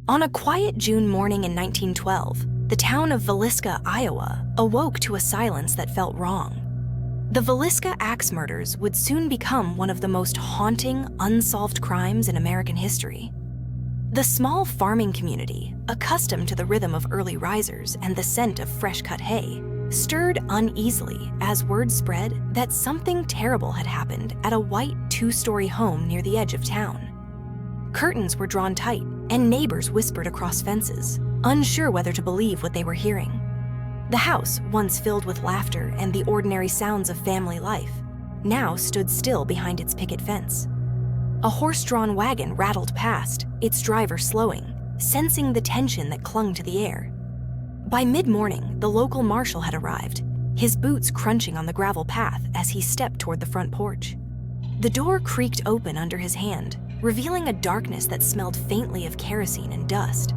On a quiet June morning in 1912, the town of Villisca, Iowa, awoke to a silence that felt wrong. The Villisca axe murders would soon become one of the most haunting, unsolved crimes in American history. The small farming community, accustomed to the rhythm of early risers and the scent of fresh-cut hay, stirred uneasily as word spread that something terrible had happened at a white two-story home near the edge of town. Curtains were drawn tight, and neighbors whispered across fences, unsure whether to believe what they were hearing. The house, once filled with laughter and the ordinary sounds of family life, now stood still behind its picket fence. A horse-drawn wagon rattled past, its driver slowing, sensing the tension that clung to the air. By mid-morning, the local marshal had arrived, his boots crunching on the gravel path as he stepped toward the front porch. The door creaked open under his hand, revealing a darkness that smelled faintly of kerosene and dust.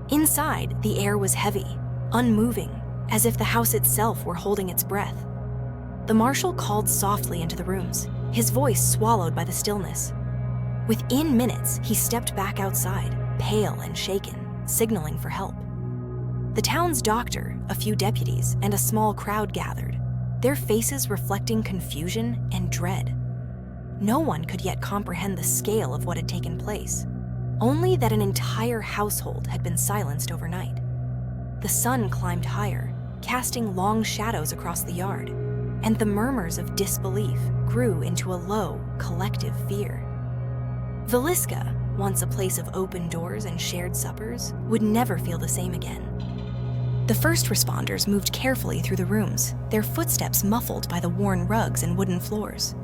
Inside, the air was heavy, unmoving, as if the house itself were holding its breath. The marshal called softly into the rooms, his voice swallowed by the stillness. Within minutes, he stepped back outside, pale and shaken, signaling for help. The town's doctor, a few deputies, and a small crowd gathered, their faces reflecting confusion and dread. No one could yet comprehend the scale of what had taken place, only that an entire household had been silenced overnight. The sun climbed higher, casting long shadows across the yard, and the murmurs of disbelief grew into a low, collective fear. Villisca, once a place of open doors and shared suppers, would never feel the same again. The first responders moved carefully through the rooms, their footsteps muffled by the worn rugs and wooden floors.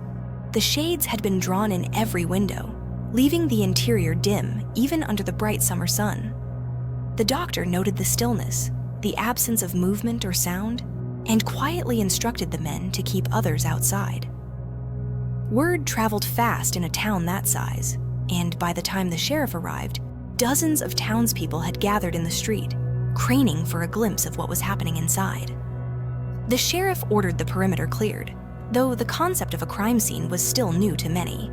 The shades had been drawn in every window, leaving the interior dim even under the bright summer sun. The doctor noted the stillness, the absence of movement or sound, and quietly instructed the men to keep others outside. Word traveled fast in a town that size, and by the time the sheriff arrived, dozens of townspeople had gathered in the street, craning for a glimpse of what was happening inside. The sheriff ordered the perimeter cleared, though the concept of a crime scene was still new to many.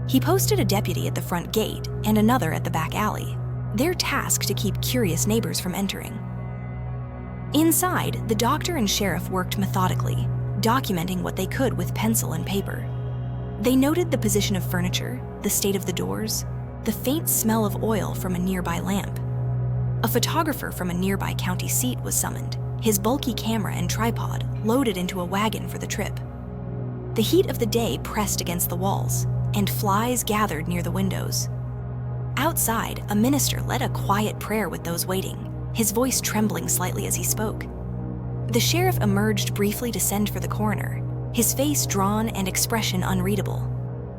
He posted a deputy at the front gate and another at the back alley, their task to keep curious neighbors from entering. Inside, the doctor and sheriff worked methodically, documenting what they could with pencil and paper. They noted the position of furniture, the state of the doors, the faint smell of oil from a nearby lamp. A photographer from a nearby county seat was summoned, his bulky camera and tripod loaded into a wagon for the trip. The heat of the day pressed against the walls, and flies gathered near the windows. Outside, a minister led a quiet prayer with those waiting, his voice trembling slightly as he spoke. The sheriff emerged briefly to send for the coroner, his face drawn and expression unreadable.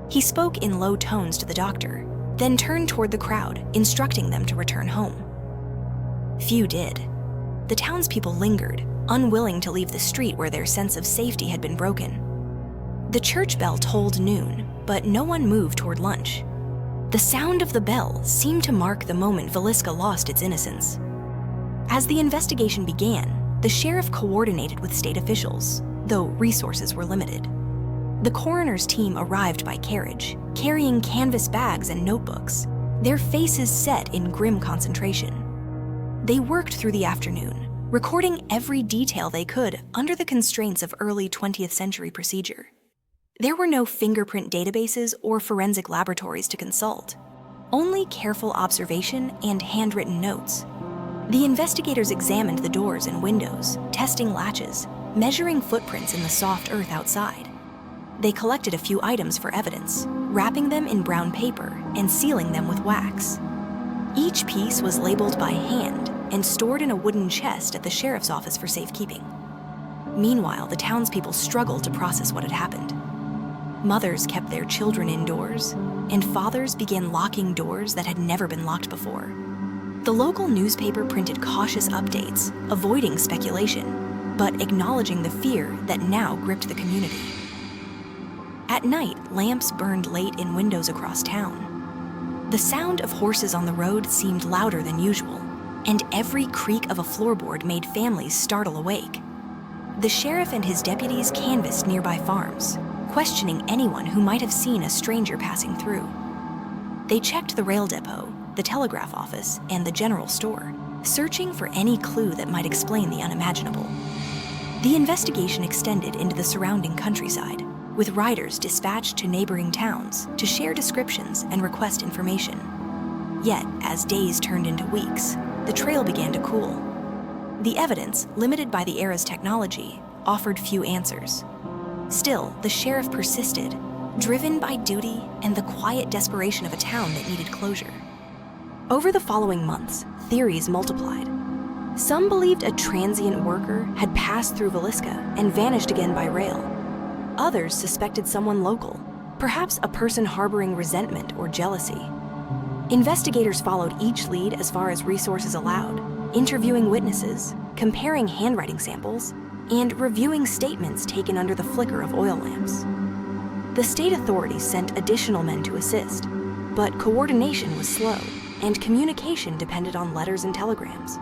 He spoke in low tones to the doctor, then turned toward the crowd, instructing them to return home. Few did. The townspeople lingered, unwilling to leave the street where their sense of safety had been broken. The church bell tolled noon, but no one moved toward lunch. The sound of the bell seemed to mark the moment Villisca lost its innocence. As the investigation began, the sheriff coordinated with state officials, though resources were limited. The coroner's team arrived by carriage, carrying canvas bags and notebooks, their faces set in grim concentration. They worked through the afternoon, recording every detail they could under the constraints of early 20th century procedure. There were no fingerprint databases or forensic laboratories to consult, only careful observation and handwritten notes. The investigators examined the doors and windows, testing latches, measuring footprints in the soft earth outside. They collected a few items for evidence, wrapping them in brown paper and sealing them with wax. Each piece was labeled by hand and stored in a wooden chest at the sheriff's office for safekeeping. Meanwhile, the townspeople struggled to process what had happened. Mothers kept their children indoors, and fathers began locking doors that had never been locked before. The local newspaper printed cautious updates, avoiding speculation, but acknowledging the fear that now gripped the community. At night, lamps burned late in windows across town. The sound of horses on the road seemed louder than usual, and every creak of a floorboard made families startle awake. The sheriff and his deputies canvassed nearby farms, questioning anyone who might have seen a stranger passing through. They checked the rail depot, the telegraph office, and the general store, searching for any clue that might explain the unimaginable. The investigation extended into the surrounding countryside, with riders dispatched to neighboring towns to share descriptions and request information. Yet, as days turned into weeks, the trail began to cool. The evidence, limited by the era's technology, offered few answers. Still, the sheriff persisted, driven by duty and the quiet desperation of a town that needed closure. Over the following months, theories multiplied. Some believed a transient worker had passed through Villisca and vanished again by rail. Others suspected someone local, perhaps a person harboring resentment or jealousy. Investigators followed each lead as far as resources allowed, interviewing witnesses, comparing handwriting samples, and reviewing statements taken under the flicker of oil lamps. The state authorities sent additional men to assist, but coordination was slow, and communication depended on letters and telegrams.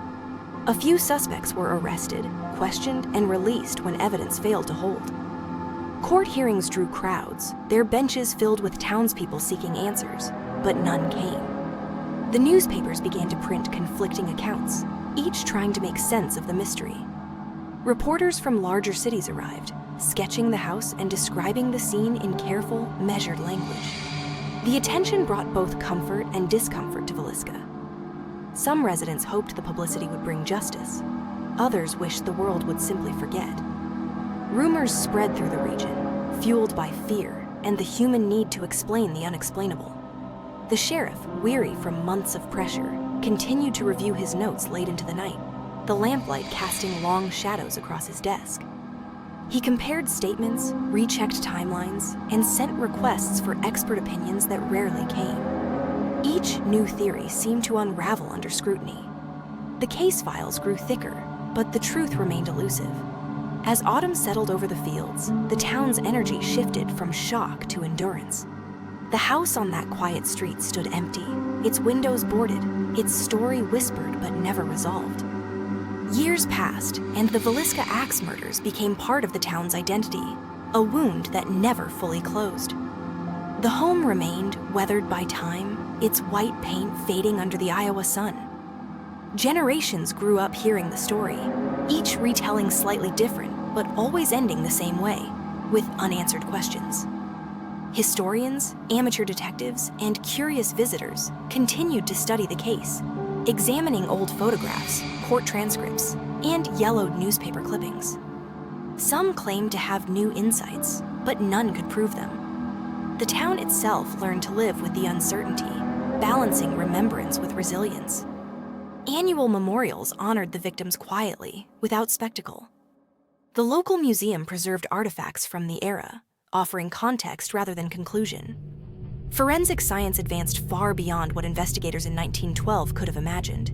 A few suspects were arrested, questioned, and released when evidence failed to hold. Court hearings drew crowds, their benches filled with townspeople seeking answers, but none came. The newspapers began to print conflicting accounts, each trying to make sense of the mystery. Reporters from larger cities arrived, sketching the house and describing the scene in careful, measured language. The attention brought both comfort and discomfort to Villisca. Some residents hoped the publicity would bring justice. Others wished the world would simply forget. Rumors spread through the region, fueled by fear and the human need to explain the unexplainable. The sheriff, weary from months of pressure, continued to review his notes late into the night, the lamplight casting long shadows across his desk. He compared statements, rechecked timelines, and sent requests for expert opinions that rarely came. Each new theory seemed to unravel under scrutiny. The case files grew thicker, but the truth remained elusive. As autumn settled over the fields, the town's energy shifted from shock to endurance. The house on that quiet street stood empty, its windows boarded, its story whispered but never resolved. Years passed, and the Villisca axe murders became part of the town's identity, a wound that never fully closed. The home remained, weathered by time, its white paint fading under the Iowa sun. Generations grew up hearing the story, each retelling slightly different, but always ending the same way, with unanswered questions. Historians, amateur detectives, and curious visitors continued to study the case, examining old photographs, court transcripts, and yellowed newspaper clippings. Some claimed to have new insights, but none could prove them. The town itself learned to live with the uncertainty, balancing remembrance with resilience. Annual memorials honored the victims quietly, without spectacle. The local museum preserved artifacts from the era, offering context rather than conclusion. Forensic science advanced far beyond what investigators in 1912 could have imagined.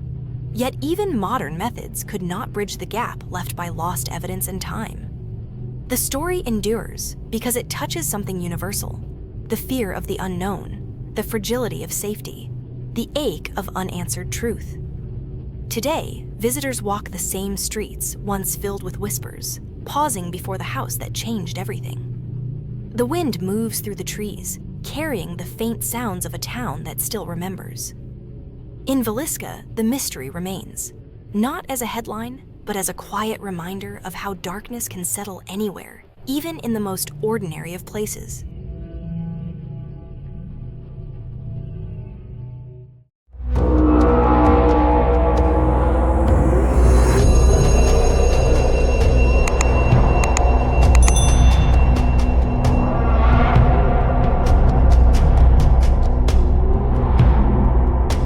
Yet even modern methods could not bridge the gap left by lost evidence and time. The story endures because it touches something universal: the fear of the unknown, the fragility of safety, the ache of unanswered truth. Today, visitors walk the same streets once filled with whispers, pausing before the house that changed everything. The wind moves through the trees, carrying the faint sounds of a town that still remembers. In Villisca, the mystery remains, not as a headline, but as a quiet reminder of how darkness can settle anywhere, even in the most ordinary of places.